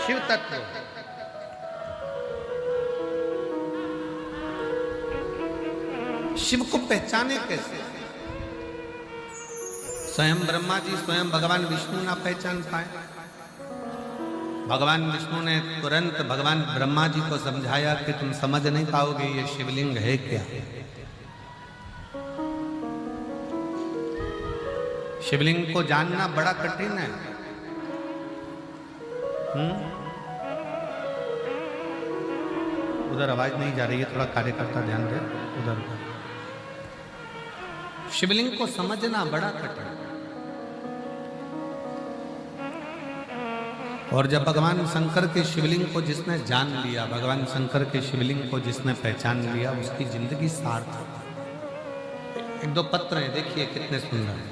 शिव तत्व। शिव को पहचाने कैसे? स्वयं ब्रह्मा जी, स्वयं भगवान विष्णु ना पहचान पाए। भगवान विष्णु ने तुरंत भगवान ब्रह्मा जी को समझाया कि तुम समझ नहीं पाओगे ये शिवलिंग है क्या। शिवलिंग को जानना बड़ा कठिन है। उधर आवाज नहीं जा रही है, थोड़ा कार्यकर्ता ध्यान दे उधर। शिवलिंग को समझना बड़ा कठिन। और जब भगवान शंकर के शिवलिंग को जिसने जान लिया, भगवान शंकर के शिवलिंग को जिसने पहचान लिया, उसकी जिंदगी सार्थक। एक दो पत्र है, देखिए कितने सुंदर है।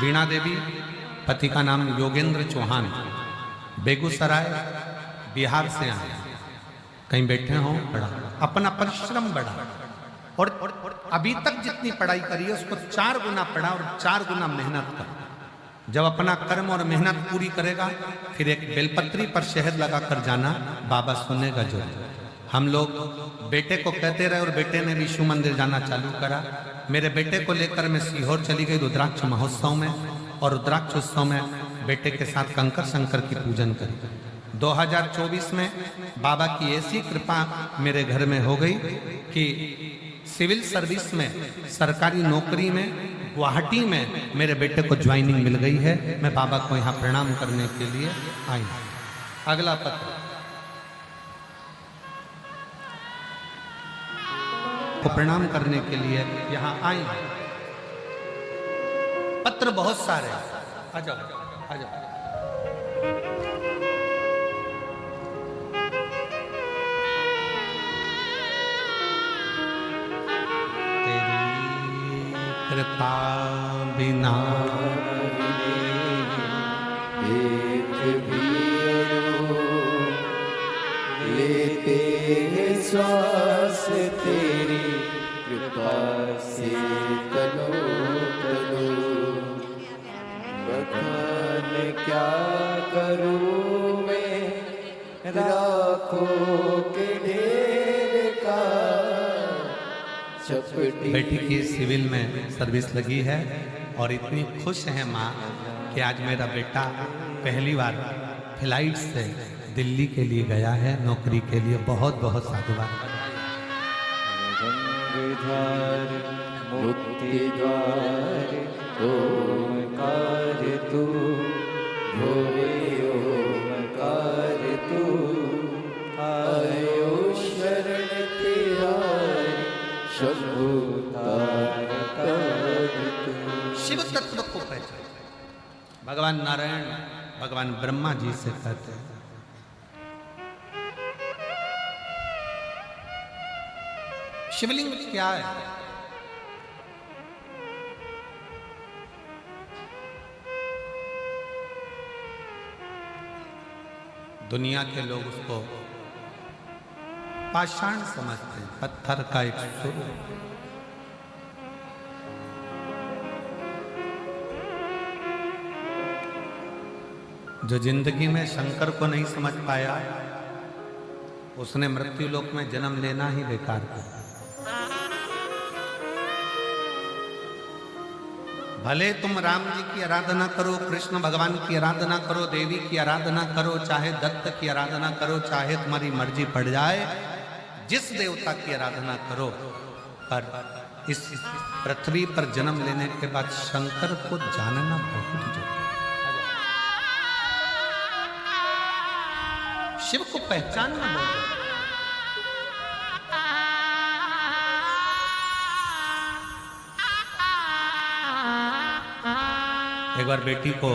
वीणा देवी, पति का नाम योगेंद्र चौहान, बेगूसराय बिहार से आए। कहीं बैठे हों, पढ़ा, अपना परिश्रम बढ़ा और अभी तक जितनी पढ़ाई करी है उसको 4 गुना पढ़ा और 4 गुना मेहनत कर। जब अपना कर्म और मेहनत पूरी करेगा, फिर एक बेलपत्री पर शहद लगाकर जाना, बाबा सुनेगा जो। हम लोग बेटे को कहते रहे और बेटे ने भी शिव मंदिर जाना चालू करा। मेरे बेटे को लेकर मैं सीहोर चली गई रुद्राक्ष महोत्सव में, और रुद्राक्ष उत्सव में बेटे के साथ कंकर शंकर की पूजन करी। 2024 में बाबा की ऐसी कृपा मेरे घर में हो गई कि सिविल सर्विस में, सरकारी नौकरी में, गुवाहाटी में मेरे बेटे को ज्वाइनिंग मिल गई है। मैं बाबा को यहाँ प्रणाम करने के लिए आई। अगला पत्र को प्रणाम करने के लिए यहाँ आई। पत्र बहुत सारे, आ जाओ आ जाओ। तेरी कृपा बिना एक भी लेते हैं श्वास तेरी कृपा से तनो तनो। बखान क्या करूं मैं राखों के ढेर का। चपटी बेटी की सिविल में सर्विस लगी है और इतनी खुश है माँ कि आज मेरा बेटा पहली बार फ्लाइट से दिल्ली के लिए गया है नौकरी के लिए। बहुत बहुत साधुवाद। गंगाधार मुक्ति द्वार ओमकार तू, भोरे ओमकार तू। आयो शरण तिहारी शंभु तारक तू। शिव तत्व को पहचान। भगवान नारायण भगवान ब्रह्मा जी से कहते हैं, शिवलिंग क्या है? दुनिया के लोग उसको पाषाण समझते हैं, पत्थर का एक स्वरूप। जो जिंदगी में शंकर को नहीं समझ पाया, उसने मृत्यु लोक में जन्म लेना ही बेकार किया। भले तुम राम जी की आराधना करो, कृष्ण भगवान की आराधना करो, देवी की आराधना करो, चाहे दत्त की आराधना करो, चाहे तुम्हारी मर्जी पड़ जाए, जिस देवता की आराधना करो, पर इस पृथ्वी पर जन्म लेने के बाद शंकर को जानना बहुत जरूरी है। शिव को पहचानना बहुत जरूरी है। एक बार बेटी को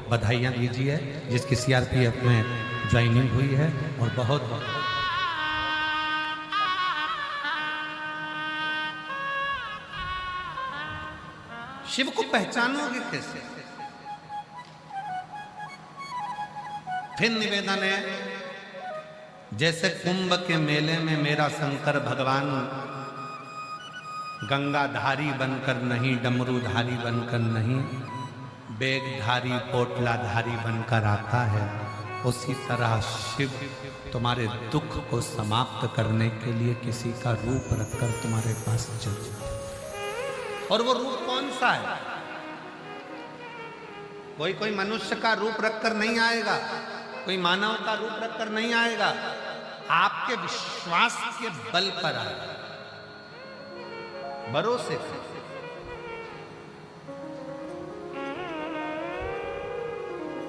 बधाइयाँ दीजिए जिसकी सीआरपीएफ में ज्वाइनिंग हुई है, और बहुत बहुत शिव को पहचानोगे कैसे? फिर निवेदन है, जैसे कुंभ के मेले में मेरा शंकर भगवान गंगाधारी बनकर नहीं, डमरूधारी बनकर नहीं, बेगधारी पोटलाधारी बनकर आता है, उसी तरह शिव तुम्हारे दुख को समाप्त करने के लिए किसी का रूप रखकर तुम्हारे पास चल। और वो रूप कौन सा है? कोई मनुष्य का रूप रखकर नहीं आएगा, कोई मानव का रूप रखकर नहीं आएगा, आपके विश्वास के बल पर आएगा, भरोसे से।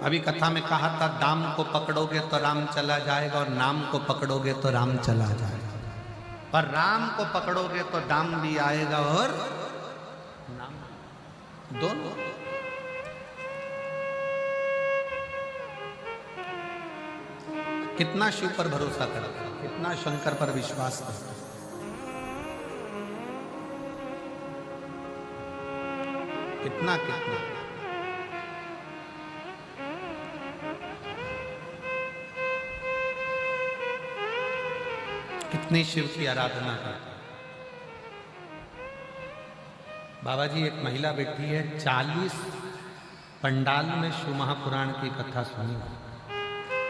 अभी कथा में कहा था, दाम को पकड़ोगे तो राम चला जाएगा और नाम को पकड़ोगे तो राम चला जाएगा, पर राम को पकड़ोगे तो दाम भी आएगा और नाम, दोनों। कितना शिव पर भरोसा करता, कितना शंकर पर विश्वास करता, कितना कितना। कितनी शिव की आराधना करता। बाबा जी, एक महिला बैठी है, 40 पंडाल में शिव महापुराण की कथा सुनी,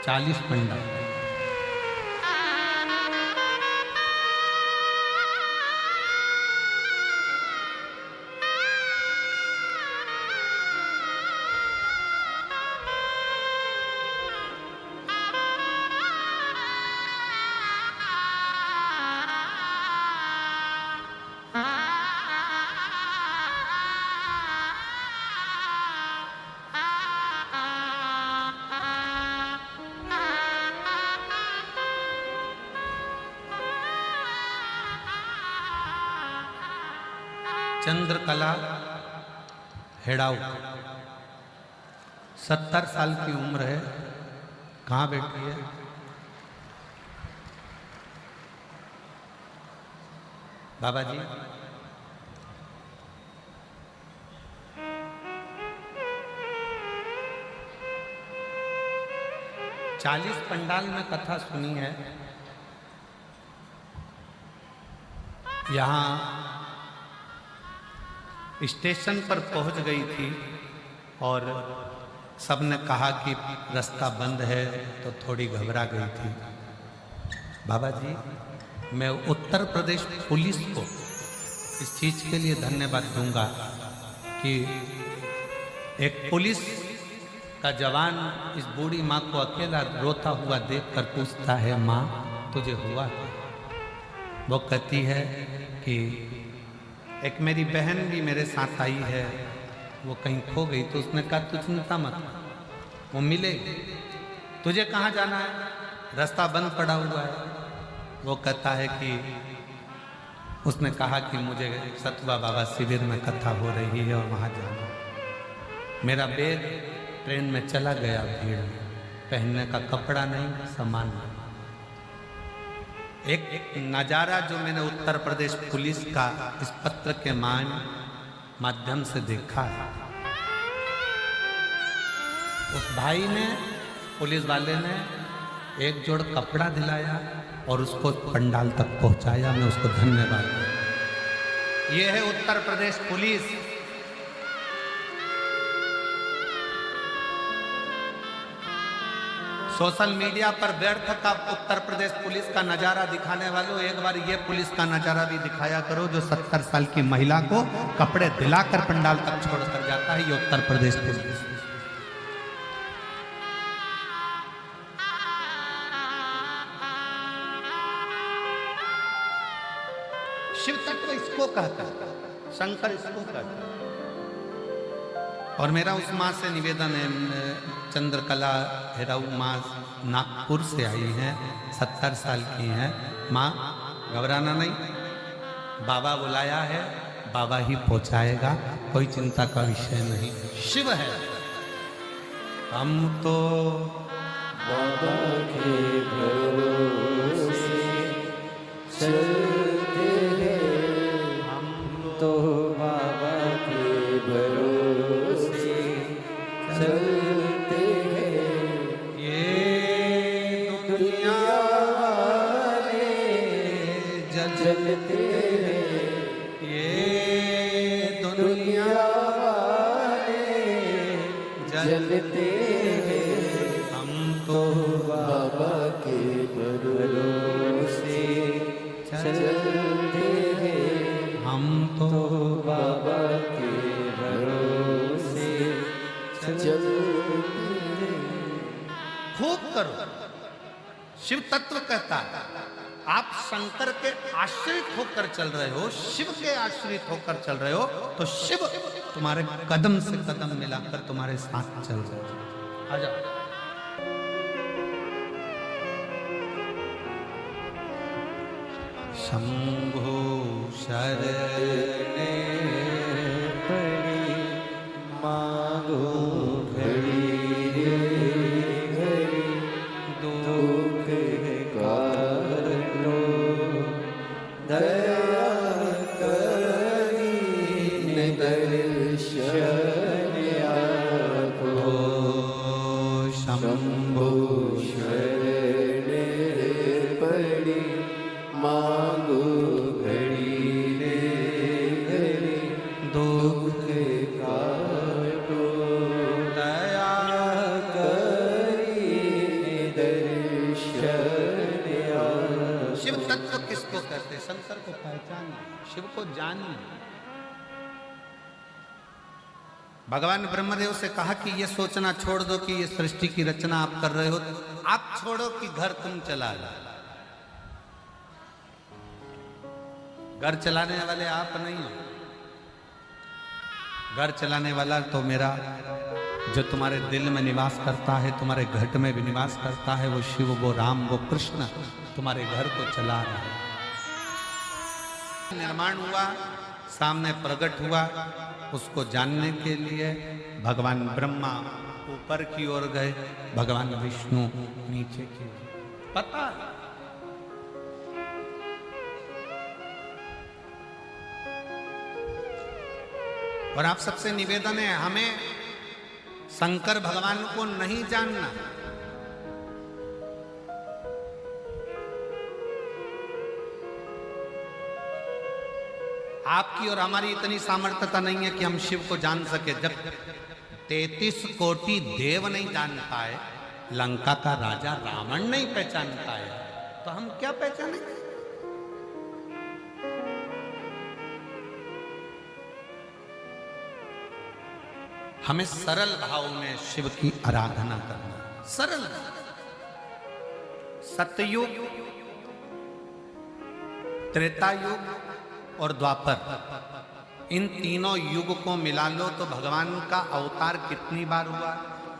40 पंडाल। चंद्रकला हेड़ाऊ, 70 साल की उम्र है, कहाँ बैठी है? बाबा जी, चालीस पंडाल में कथा सुनी है। यहाँ स्टेशन पर पहुंच गई थी और सबने कहा कि रास्ता बंद है, तो थोड़ी घबरा गई थी। बाबा जी, मैं उत्तर प्रदेश पुलिस को इस चीज़ के लिए धन्यवाद दूंगा कि एक पुलिस का जवान इस बूढ़ी माँ को अकेला रोता हुआ देखकर पूछता है, माँ तुझे हुआ क्या? वो कहती है कि एक मेरी बहन भी मेरे साथ आई है, वो कहीं खो गई। तो उसने कहा तू चिंता मत, वो मिलेगी। तुझे कहाँ जाना है? रास्ता बंद पड़ा हुआ है। वो कहता है कि उसने कहा कि मुझे सतुआ बाबा शिविर में कथा हो रही है और वहाँ जाना। मेरा बैग ट्रेन में चला गया, भीड़ में पहनने का कपड़ा नहीं, सामान नहीं। एक नज़ारा जो मैंने उत्तर प्रदेश पुलिस का इस पत्र के माध्यम से देखा है, उस भाई ने, पुलिस वाले ने एक जोड़ कपड़ा दिलाया और उसको पंडाल तक पहुंचाया। मैं उसको धन्यवाद दूं। ये है Uttar Pradesh police. Social media पर व्यर्थ का उत्तर प्रदेश पुलिस का नजारा दिखाने वालों, एक बार ये पुलिस का नजारा भी दिखाया करो जो 70 साल की महिला को कपड़े दिलाकर पंडाल तक छोड़कर जाता है। ये उत्तर प्रदेश पुलिस। शिव तत्व इसको कहता है, शंकर इसको कहता है। और मेरा उस माँ से निवेदन है, चंद्रकला हेराऊ माँ नागपुर से आई हैं, 70 साल की हैं। माँ घबराना नहीं, बाबा बुलाया है, बाबा ही पहुँचाएगा, कोई चिंता का विषय नहीं। शिव है। हम तो बाबा के भरोसे चलते हैं, हम तो बाबा के भरोसे चलते हैं। ये चलते हैं हम तो बाबा के भरोसे चलते हैं हम तो बाबा के भरोसे चलते हैं। खूब करो। शिव तत्व कहता है आप शंकर के आश्रित होकर चल रहे हो, शिव के आश्रित होकर चल रहे हो, तो शिव तुम्हारे कदम से कदम मिलाकर तुम्हारे साथ चल रहे हो। आ जाओ। शंभो शरणे पड़ी मांगो घड़ी घड़ी दुख काटो दया करी दर्शन आपको शंभो शरणे पड़ी मांगो घड़ी घड़ी दुख काटो दया करी दर्शन आपको। शिव तत्व किसको कहते? शंकर को पहचान, शिव को जान। भगवान ब्रह्मदेव से कहा कि ये सोचना छोड़ दो कि ये सृष्टि की रचना आप कर रहे हो, आप छोड़ो कि घर तुम चला लो। घर चलाने वाले आप नहीं हो। घर चलाने वाला तो मेरा जो तुम्हारे दिल में निवास करता है, तुम्हारे घट में भी निवास करता है, वो शिव, वो राम, वो कृष्ण तुम्हारे घर को चला रहा है। निर्माण हुआ, सामने प्रकट हुआ, उसको जानने के लिए भगवान ब्रह्मा ऊपर की ओर गए, भगवान विष्णु नीचे की ओर। पता और आप सबसे निवेदन है, हमें शंकर भगवान को नहीं जानना। आपकी और हमारी इतनी सामर्थ्यता नहीं है कि हम शिव को जान सके। जब 33 कोटि देव नहीं जान पाए, लंका का राजा रावण नहीं पहचान पाए, तो हम क्या पहचानेंगे? हमें सरल भाव में शिव की आराधना करना। सरल सतयुग, त्रेता युग और द्वापर, इन तीनों युग को मिला लो तो भगवान का अवतार कितनी बार हुआ,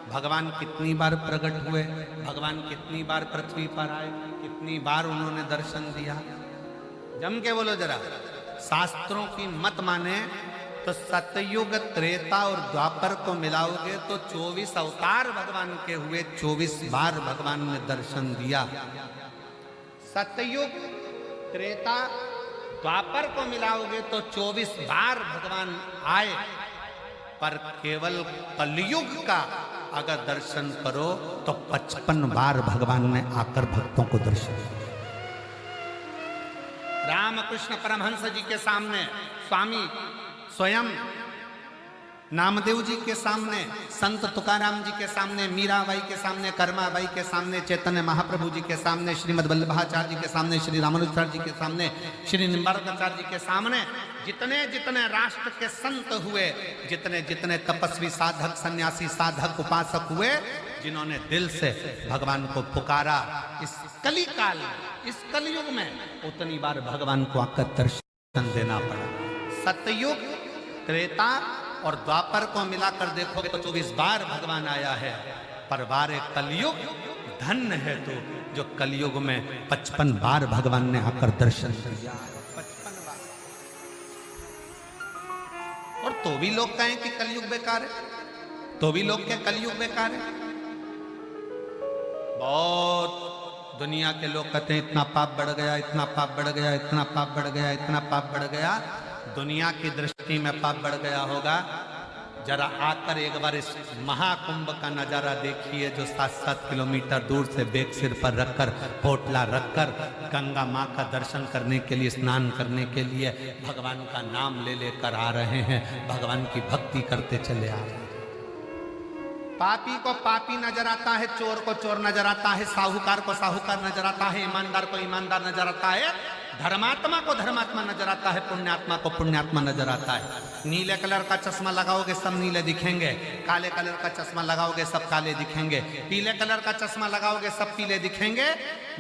भगवान कितनी बार प्रकट हुए, भगवान कितनी बार पृथ्वी पर आए, कितनी बार उन्होंने दर्शन दिया। जम के बोलो जरा। शास्त्रों की मत माने तो सतयुग, त्रेता और द्वापर को मिलाओगे तो 24 अवतार भगवान के हुए, 24 बार भगवान ने दर्शन दिया। सतयुग, त्रेता, द्वापर को मिलाओगे तो 24 बार भगवान आए, पर केवल कलयुग का अगर दर्शन करो तो 55 बार भगवान ने आकर भक्तों को दर्शन दिया। रामकृष्ण परमहंस जी के सामने, स्वामी स्वयं नामदेव जी के सामने, संत तुकाराम जी के सामने, मीराबाई के सामने, कर्माबाई के सामने, चैतन्य महाप्रभु जी के सामने, श्रीमद् वल्लभाचार्य जी के सामने, श्री रामानुजाचार्य जी के सामने, श्री निम्बारकाचार्य जी के सामने, जितने जितने राष्ट्र के संत हुए, जितने जितने तपस्वी साधक, सन्यासी साधक, उपासक हुए, जिन्होंने दिल से भगवान को पुकारा, इस कली काल, इस कलयुग में उतनी बार भगवान को आकर दर्शन देना पड़ा। सतयुग, त्रेता और द्वापर को मिलाकर देखोगे तो 24 बार भगवान आया है, पर बारे कलयुग धन्य है तो जो कलयुग में 55 बार भगवान ने आकर दर्शन दिया। 55 बार। और तो भी लोग कहें कि कलयुग बेकार है, तो भी लोग क्या कलयुग बेकार है? बहुत दुनिया के लोग कहते हैं इतना पाप बढ़ गया, इतना पाप बढ़ गया, इतना पाप बढ़ गया, इतना पाप बढ़ गया। दुनिया की दृष्टि में पाप बढ़ गया होगा। जरा आकर एक बार इस महाकुंभ का नजारा देखिए, जो 7-7 किलोमीटर दूर से बेग सिर पर रखकर, पोटला रखकर गंगा माँ का दर्शन करने के लिए, स्नान करने के लिए भगवान का नाम ले लेकर आ रहे हैं, भगवान की भक्ति करते चले आ रहे हैं। पापी को पापी नजर आता है, चोर को चोर नजर आता है, साहूकार को साहूकार नजर आता है, ईमानदार को ईमानदार नजर आता है, धर्मात्मा को धर्मात्मा नजर आता है, पुण्यात्मा को पुण्यात्मा नजर आता है। नीले कलर का चश्मा लगाओगे सब नीले दिखेंगे, काले कलर का चश्मा लगाओगे सब काले दिखेंगे, पीले कलर का चश्मा लगाओगे सब पीले दिखेंगे,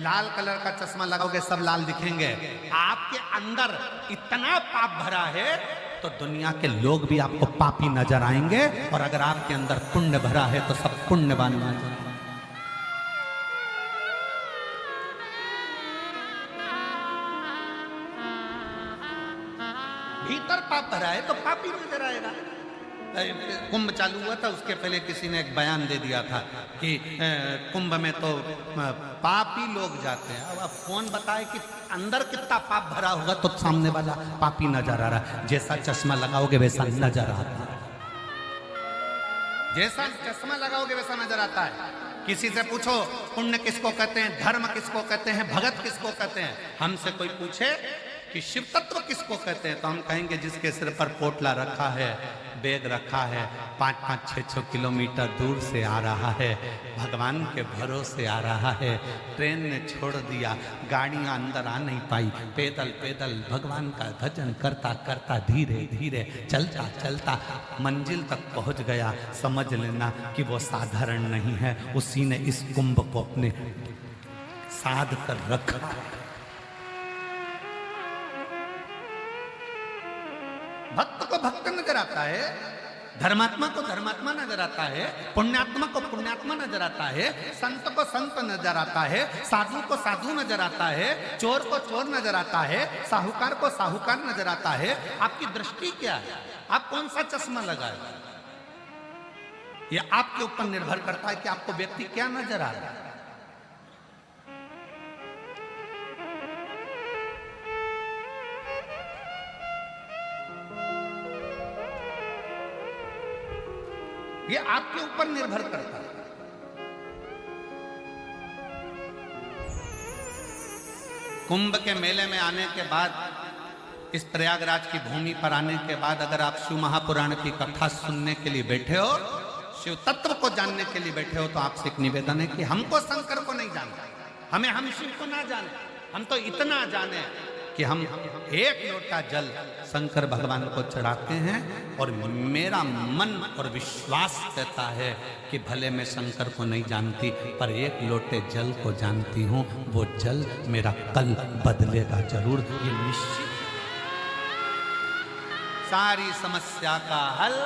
लाल कलर का चश्मा लगाओगे सब लाल दिखेंगे। आपके अंदर इतना पाप भरा है तो दुनिया के लोग भी आपको पापी नजर आएंगे, और अगर आपके अंदर पुण्य भरा है तो सब पुण्यवान नजर आएंगे। भीतर पाप भरा है तो पापी नजर आएगा। कुंभ चालू हुआ था, उसके पहले किसी ने एक बयान दे दिया था कि कुंभ में तो पापी लोग जाते हैं। अब कौन बताए कि अंदर कितना पाप भरा होगा तो सामने वाला पापी नजर आ रहा है। जैसा चश्मा लगाओगे वैसा नजर आता है, जैसा चश्मा लगाओगे वैसा नजर आता है। किसी से पूछो पुण्य किसको कहते हैं, धर्म किसको कहते हैं, भगत किसको कहते हैं। हमसे कोई पूछे कि शिव तत्व किसको कहते हैं तो हम कहेंगे जिसके सिर पर पोटला रखा है, बैग रखा है, 5-5, 6-6 किलोमीटर दूर से आ रहा है, भगवान के भरोसे आ रहा है, ट्रेन ने छोड़ दिया, गाड़ियां अंदर आ नहीं पाई, पैदल पैदल भगवान का भजन करता करता धीरे धीरे चलता चलता मंजिल तक पहुंच गया। समझ लेना कि वो साधारण नहीं है, उसी ने इस कुंभ को अपने साध कर रखा है। भक्त को भक्त नजर आता है, धर्मात्मा को धर्मात्मा नजर आता है, पुण्यात्मा को पुण्यात्मा नजर आता है, संत को संत नजर आता है, साधु को साधु नजर आता है, चोर को चोर नजर आता है, साहूकार को साहूकार नजर आता है। आपकी दृष्टि क्या है, आप कौन सा चश्मा लगाए, यह आपके ऊपर निर्भर करता है कि आपको व्यक्ति क्या नजर आ रहा है। ये आपके ऊपर निर्भर करता है। कुंभ के मेले में आने के बाद, इस प्रयागराज की भूमि पर आने के बाद अगर आप शिव महापुराण की कथा सुनने के लिए बैठे हो, शिव तत्व को जानने के लिए बैठे हो, तो आपसे एक निवेदन है कि हमको शंकर को नहीं जानना, हम शिव को ना जाने, हम तो इतना जाने कि हम एक लोटा जल शंकर भगवान को चढ़ाते हैं, और मेरा मन और विश्वास कहता है कि भले मैं शंकर को नहीं जानती पर एक लोटे जल को जानती हूँ, वो जल मेरा कल बदलेगा जरूर, ये निश्चित। सारी समस्या का हल,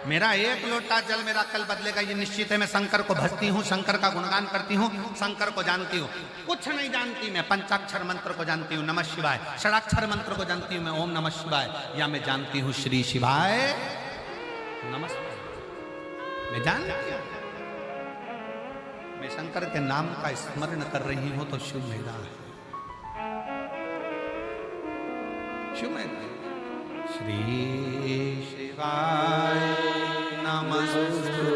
मेरा एक लोटा जल मेरा कल बदलेगा, ये निश्चित है। मैं शंकर को भजती हूँ, शंकर का गुणगान करती हूँ, शंकर को जानती हूँ। कुछ नहीं जानती मैं, पंचाक्षर मंत्र को जानती हूँ, नमः शिवाय, षडाक्षर मंत्र को जानती हूँ मैं, ओम नमः शिवाय, या मैं जानती हूँ श्री शिवाय नमस्ते। मैं जानती हूँ, मैं शंकर के नाम का स्मरण कर रही हूँ तो शिव मेरा है, शिव मेरा। श्री शिवाय नमस्तु,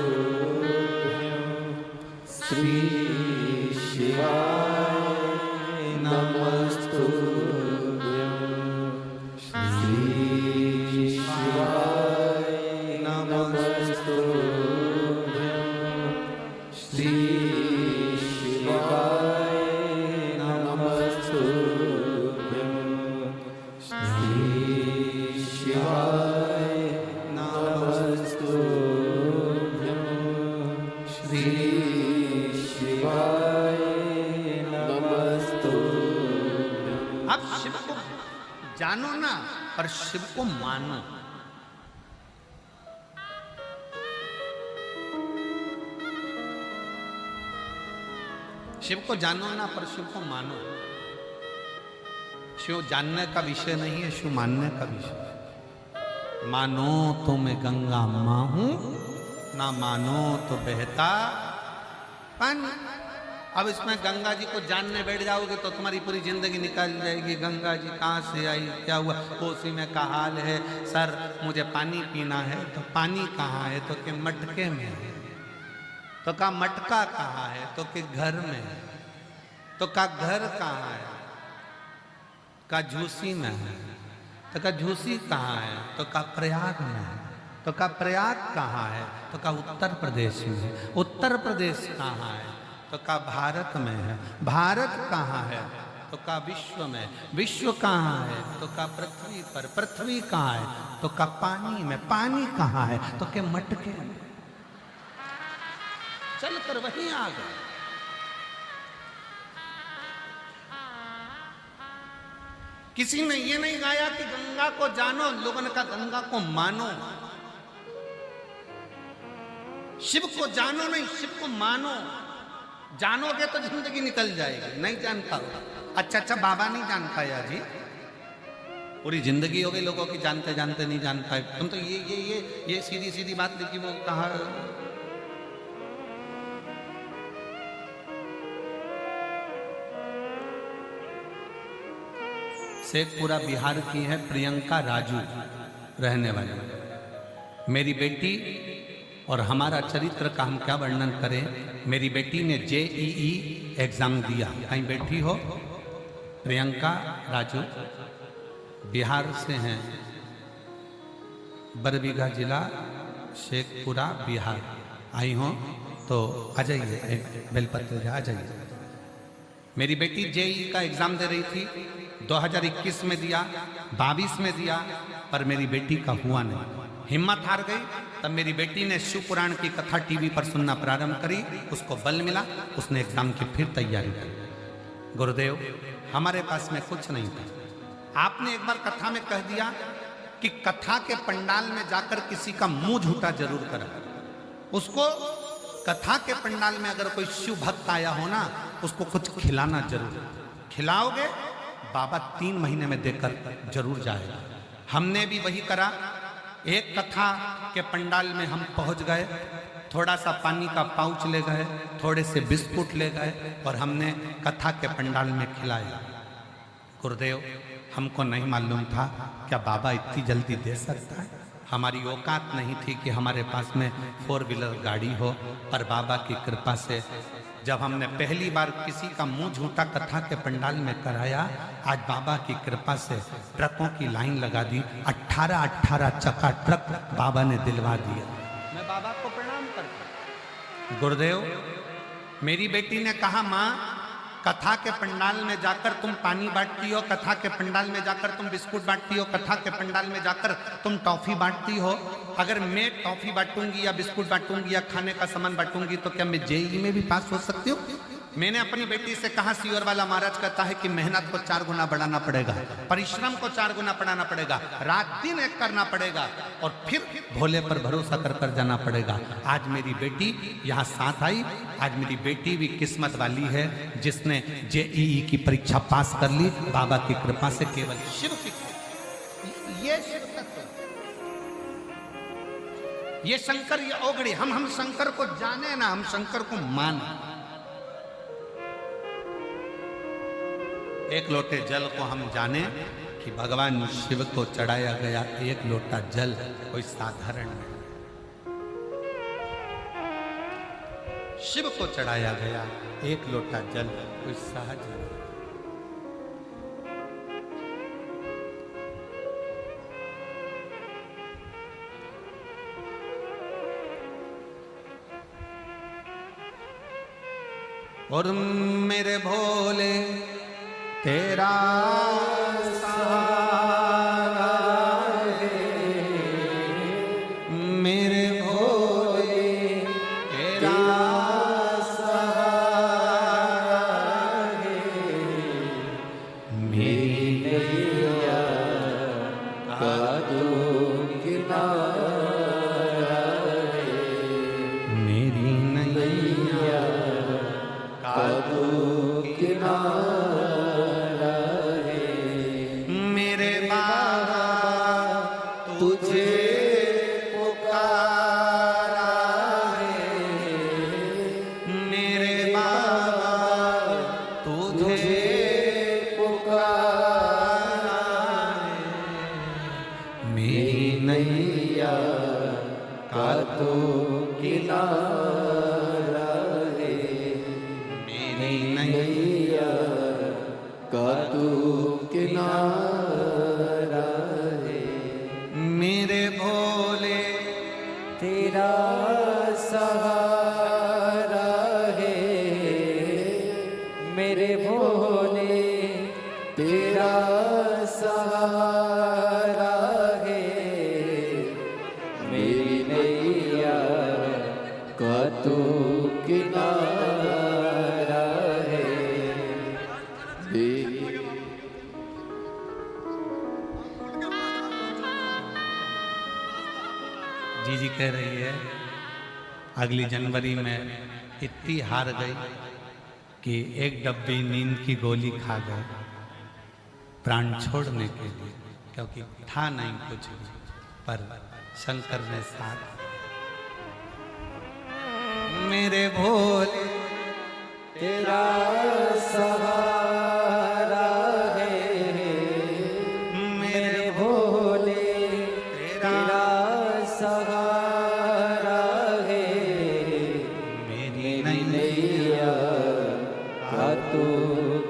श्री शिवाय नमस्तु, श्री शिवाय नमस्तु, श्री शिवाय नमस्तु, श्री शिवाय नमस्तु, श्री शिवाय नमस्तु। अब शिव को जानो ना, पर शिव को मानो। शिव को जानो ना, पर शिव को मानो। शिव जानने का विषय नहीं है, शिव मानने का विषय है। मानो तो मैं गंगा मां हूं, ना मानो तो बहता पानी। अब इसमें गंगा जी को जानने बैठ जाओगे तो तुम्हारी पूरी जिंदगी निकल जाएगी। गंगा जी कहाँ से आई, क्या हुआ, कोसी में का हाल है, सर मुझे पानी पीना है, तो पानी कहाँ है, तो के मटके में है, तो का मटका कहाँ है, तो के घर में है, तो का घर कहाँ है, का झूसी में है, तो का झूसी कहाँ है, तो का प्रयाग में है। तो कहा प्रयाग कहाँ है? तो कहा उत्तर प्रदेश में है। उत्तर प्रदेश कहाँ है? तो कहा भारत में है। भारत कहाँ है? तो कहा विश्व में। विश्व कहाँ है? तो कहा पृथ्वी पर। पृथ्वी कहाँ है? तो कहा पानी में। पानी कहाँ है? तो के मटके में। चल कर वहीं आ गए। किसी ने ये नहीं गाया कि गंगा को जानो, लोगों ने कहा गंगा को मानो। शिव को जानो नहीं, शिव को मानो। जानोगे तो जिंदगी निकल जाएगी। नहीं जान पाओ। अच्छा बाबा नहीं जान पाया जी, पूरी जिंदगी हो गई लोगों की जानते जानते नहीं जान पाए। तुम तो ये सीधी सीधी बात लिखी, वो कहा शेखपुरा बिहार की है प्रियंका राजू रहने वाली। मेरी बेटी और हमारा चरित्र का हम क्या वर्णन करें। मेरी बेटी ने JEE एग्जाम दिया। कहीं बैठी हो? प्रियंका राजू बिहार से हैं, बरबीघा जिला शेखपुरा बिहार। आई हो तो आ जाइए, बेलपत्र आ जाइए। मेरी बेटी JEE का एग्जाम दे रही थी, 2021 में दिया, 22 में दिया, पर मेरी बेटी का हुआ नहीं। हिम्मत हार गई। तब मेरी बेटी ने शिव पुराण की कथा टीवी पर सुनना प्रारंभ करी। उसको बल मिला, उसने एग्जाम की फिर तैयारी की। गुरुदेव हमारे पास में कुछ नहीं था। आपने एक बार कथा में कह दिया कि कथा के पंडाल में जाकर किसी का मुंह झूठा जरूर करा। उसको कथा के पंडाल में अगर कोई शिव भक्त आया हो ना, उसको कुछ खिलाना जरूर। खिलाओगे बाबा 3 महीने में देकर जरूर जाएगा। हमने भी वही करा। एक कथा के पंडाल में हम पहुंच गए, थोड़ा सा पानी का पाउच ले गए, थोड़े से बिस्कुट ले गए और हमने कथा के पंडाल में खिलाया। गुरुदेव हमको नहीं मालूम था क्या बाबा इतनी जल्दी दे सकता है। हमारी औकात नहीं थी कि हमारे पास में 4 व्हीलर गाड़ी हो, पर बाबा की कृपा से जब हमने पहली बार किसी का मुंह झूठा कथा के पंडाल में कराया, आज बाबा की कृपा से ट्रकों की लाइन लगा दी। 18 चक्का ट्रक बाबा ने दिलवा दिया। मैं बाबा को प्रणाम करता। गुरुदेव मेरी बेटी ने कहा, माँ कथा के पंडाल में जाकर तुम पानी बांटती हो, कथा के पंडाल में जाकर तुम बिस्कुट बांटती हो, कथा के पंडाल में जाकर तुम टॉफी बांटती हो। अगर मैं टॉफी बांटूंगी या बिस्कुट बांटूंगी या खाने का सामान बांटूंगी तो क्या मैं JEE में भी पास हो सकती हूँ? मैंने अपनी बेटी से कहा, सीवर वाला महाराज कहता है कि मेहनत को 4 गुना बढ़ाना पड़ेगा, परिश्रम को 4 गुना बढ़ाना पड़ेगा, रात दिन एक करना पड़ेगा और फिर भोले पर भरोसा कर जाना पड़ेगा। आज मेरी बेटी यहाँ साथ आई। आज मेरी बेटी भी किस्मत वाली है जिसने JEE की परीक्षा पास कर ली बाबा की कृपा से। केवल शिव की, ये शिव तत्व, ये शंकर, ये ओगड़ी। हम शंकर को जाने ना, हम शंकर को माने। एक लोटे जल को हम जाने कि भगवान शिव को चढ़ाया गया एक लोटा जल कोई साधारण नहीं। शिव को चढ़ाया गया एक लोटा जल कोई सहज नहीं। और मेरे भोले तेरा सहारा है, मेरे भोले तेरा सहारा है, मेरी नैया का तू किनारा है, मेरी नैया का तू किनारा। मेरे भोले तेरा सहारा है मेरे भोले, तेरा सहारा है मेरी नैया का तू किनारा है। जी कह रही है अगली जनवरी में इतनी हार गई कि एक डब्बी नींद की गोली खा गए प्राण छोड़ने के लिए, क्योंकि था नहीं कुछ भी, पर शंकर ने साथ। मेरे भोले तेरा सहारा है मेरे भोले, तेरा सहारा है मेरी नैया का तू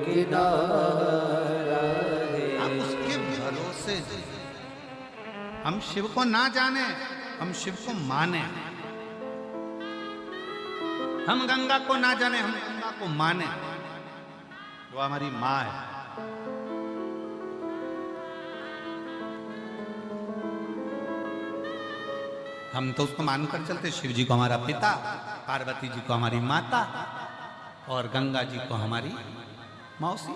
किनारा है। आप उसके भरोसे हम शिव को ना जाने, हम शिव को माने। हम गंगा को ना जाने, हम गंगा को माने। वो हमारी माँ है। हम तो उसको मानकर चलते, शिव जी को हमारा पिता, पार्वती जी को हमारी माता और गंगा जी को हमारी मौसी।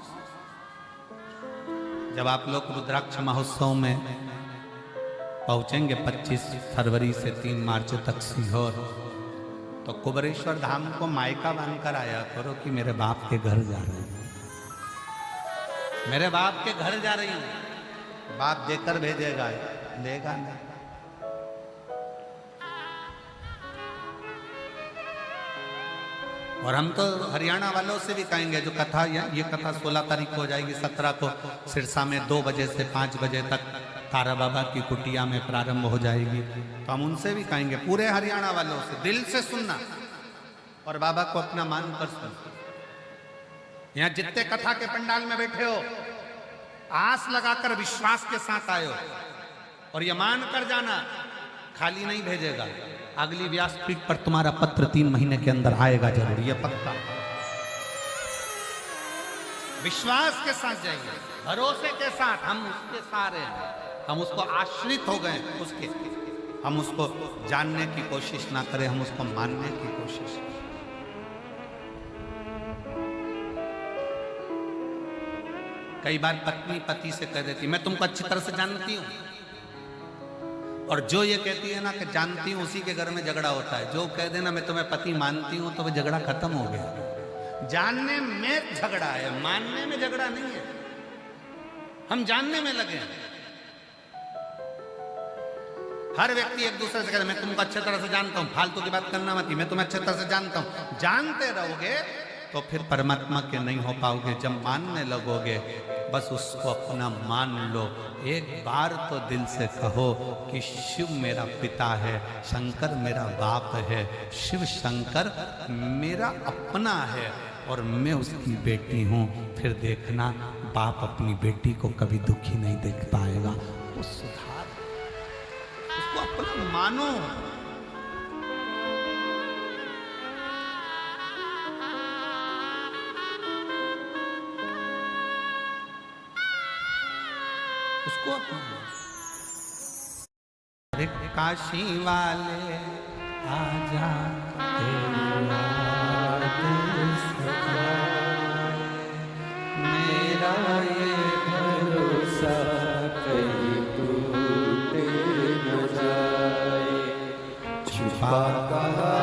जब आप लोग रुद्राक्ष महोत्सव में पहुंचेंगे 25 फरवरी से 3 मार्च तक सीहोर, तो कुबरेश्वर धाम को मायका बनकर आया करो कि मेरे बाप के घर जा रही हूं, मेरे बाप के घर जा रही हूं। बाप देकर भेजेगा, देगा नहीं। और हम तो हरियाणा वालों से भी कहेंगे, जो कथा ये कथा 16 तारीख को हो जाएगी, 17 को सिरसा में 2 बजे से 5 बजे तक तारा बाबा की कुटिया में प्रारंभ हो जाएगी। तो हम उनसे भी कहेंगे, पूरे हरियाणा वालों से दिल से सुनना और बाबा को अपना मानकर सुनना। यहाँ जितने कथा के पंडाल में बैठे हो, आस लगाकर विश्वास के साथ आए हो और ये मान कर जाना, खाली नहीं भेजेगा। अगली व्यासपीठ पर तुम्हारा पत्र 3 महीने के अंदर आएगा जरूर, ये पक्का। विश्वास के साथ जाइए, भरोसे के साथ। हम उसके सहारे हैं, हम उसको आश्रित हो गए उसके। हम उसको जानने की कोशिश ना करें, हम उसको मानने की कोशिश करें। कई बार पत्नी पति से कह देती, मैं तुमको अच्छी तरह से जानती हूं, और जो ये कहती है ना कि जानती हूं, उसी के घर में झगड़ा होता है। जो कह देना मैं तुम्हें पति मानती हूं, तो वह झगड़ा खत्म हो गया। जानने में झगड़ा है, मानने में झगड़ा नहीं है। हम जानने में लगे हैं। हर व्यक्ति एक दूसरे से कहता है मैं तुमको अच्छे तरह से जानता हूं, फालतू की बात करना मत, मैं तुम्हें अच्छे तरह से जानता हूं। जानते रहोगे तो फिर परमात्मा के नहीं हो पाओगे। जब मानने लगोगे, बस उसको अपना मान लो। एक बार तो दिल से कहो कि शिव मेरा पिता है, शंकर मेरा बाप है, शिव शंकर मेरा अपना है और मैं उसकी बेटी हूं। फिर देखना बाप अपनी बेटी को कभी दुखी नहीं देख पाएगा। वो सुधार, उसको अपना मानो। उसको अपना। अरे काशी वाले आजा, मेरा ये भरोसा कहीं टूट न जाए, छुपा कहा